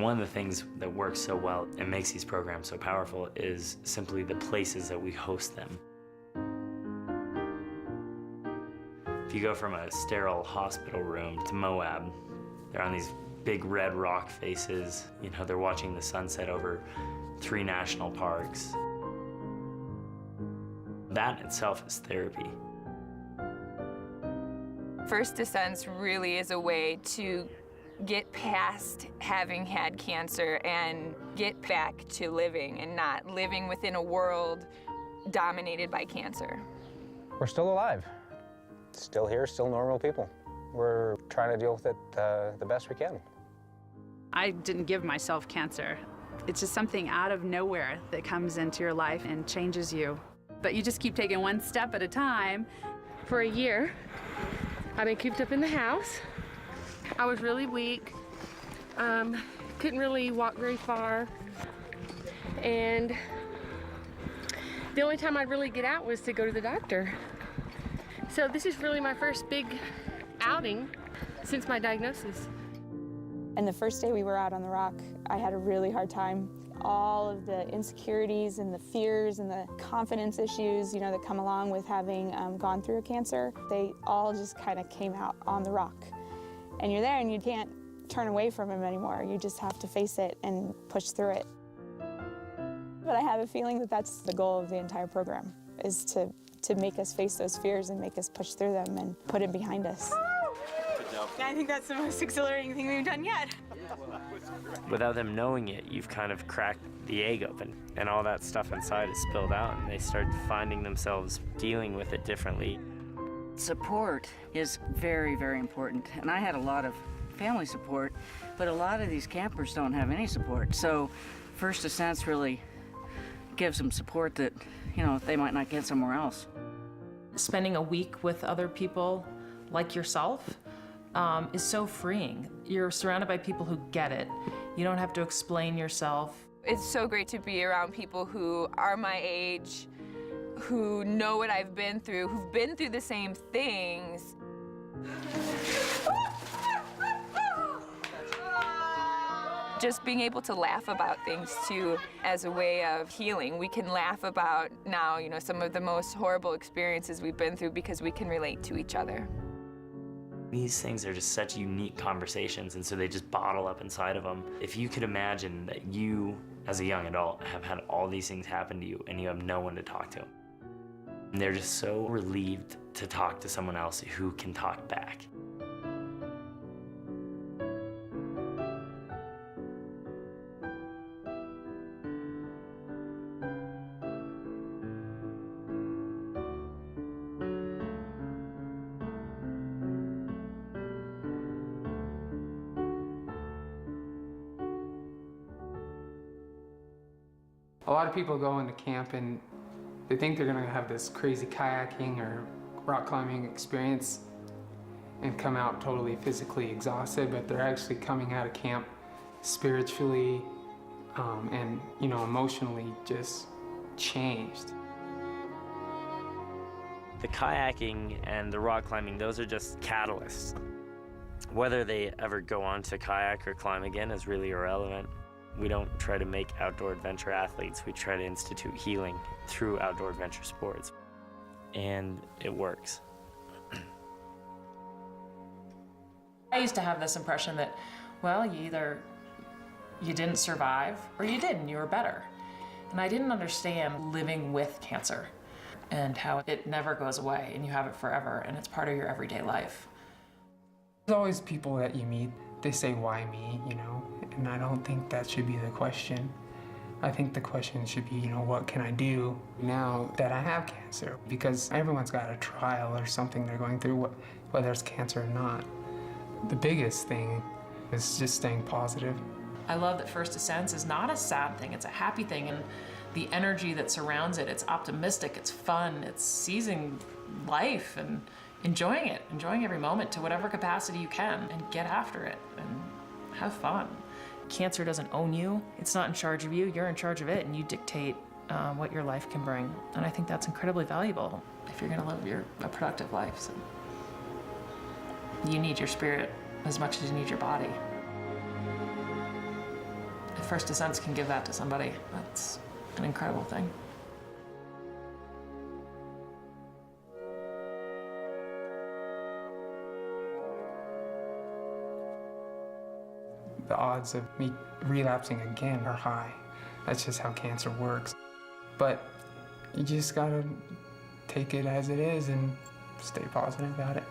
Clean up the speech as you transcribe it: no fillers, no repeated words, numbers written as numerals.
one of the things that works so well and makes these programs so powerful is simply the places that we host them. If you go from a sterile hospital room to Moab, they're on these big red rock faces. You know, they're watching the sunset over 3 national parks. That in itself is therapy. First Descents really is a way to get past having had cancer and get back to living and not living within a world dominated by cancer. We're still alive. Still here, still normal people. We're trying to deal with it the best we can. I didn't give myself cancer. It's just something out of nowhere that comes into your life and changes you. But you just keep taking one step at a time. For a year, I've been cooped up in the house. I was really weak, couldn't really walk very far, and the only time I'd really get out was to go to the doctor. So this is really my first big outing since my diagnosis. And the first day we were out on the rock, I had a really hard time. All of the insecurities and the fears and the confidence issues, you know, that come along with having gone through a cancer, they all just kind of came out on the rock. And you're there and you can't turn away from him anymore. You just have to face it and push through it. But I have a feeling that that's the goal of the entire program, is to make us face those fears and make us push through them and put it behind us. I think that's the most exhilarating thing we've done yet. Without them knowing it, you've kind of cracked the egg open, and all that stuff inside is spilled out, and they start finding themselves dealing with it differently. Support is very, very important, and I had a lot of family support, but a lot of these campers don't have any support, so First Descents really gives them support that, you know, they might not get somewhere else. Spending a week with other people like yourself is so freeing. You're surrounded by people who get it. You don't have to explain yourself. It's so great to be around people who are my age, who know what I've been through, who've been through the same things. Just being able to laugh about things too as a way of healing. We can laugh about now, you know, some of the most horrible experiences we've been through because we can relate to each other. These things are just such unique conversations, and so they just bottle up inside of them. If you could imagine that you, as a young adult, have had all these things happen to you and you have no one to talk to, and they're just so relieved to talk to someone else who can talk back. A lot of people go into camp and they think they're gonna have this crazy kayaking or rock climbing experience and come out totally physically exhausted, but they're actually coming out of camp spiritually and, you know, emotionally just changed. The kayaking and the rock climbing, those are just catalysts. Whether they ever go on to kayak or climb again is really irrelevant. We don't try to make outdoor adventure athletes. We try to institute healing through outdoor adventure sports. And it works. I used to have this impression that, well, you didn't survive or you did and you were better. And I didn't understand living with cancer and how it never goes away and you have it forever and it's part of your everyday life. There's always people that you meet, they say, why me, you know? And I don't think that should be the question. I think the question should be, you know, what can I do now that I have cancer? Because everyone's got a trial or something they're going through, whether it's cancer or not. The biggest thing is just staying positive. I love that First Descents is not a sad thing, it's a happy thing, and the energy that surrounds it, it's optimistic, it's fun, it's seizing life and enjoying it, enjoying every moment to whatever capacity you can, and get after it and have fun. Cancer doesn't own you, it's not in charge of you, you're in charge of it, and you dictate what your life can bring. And I think that's incredibly valuable if you're gonna live a productive life. So you need your spirit as much as you need your body. If First Descents can give that to somebody, that's an incredible thing. The odds of me relapsing again are high. That's just how cancer works. But you just gotta take it as it is and stay positive about it.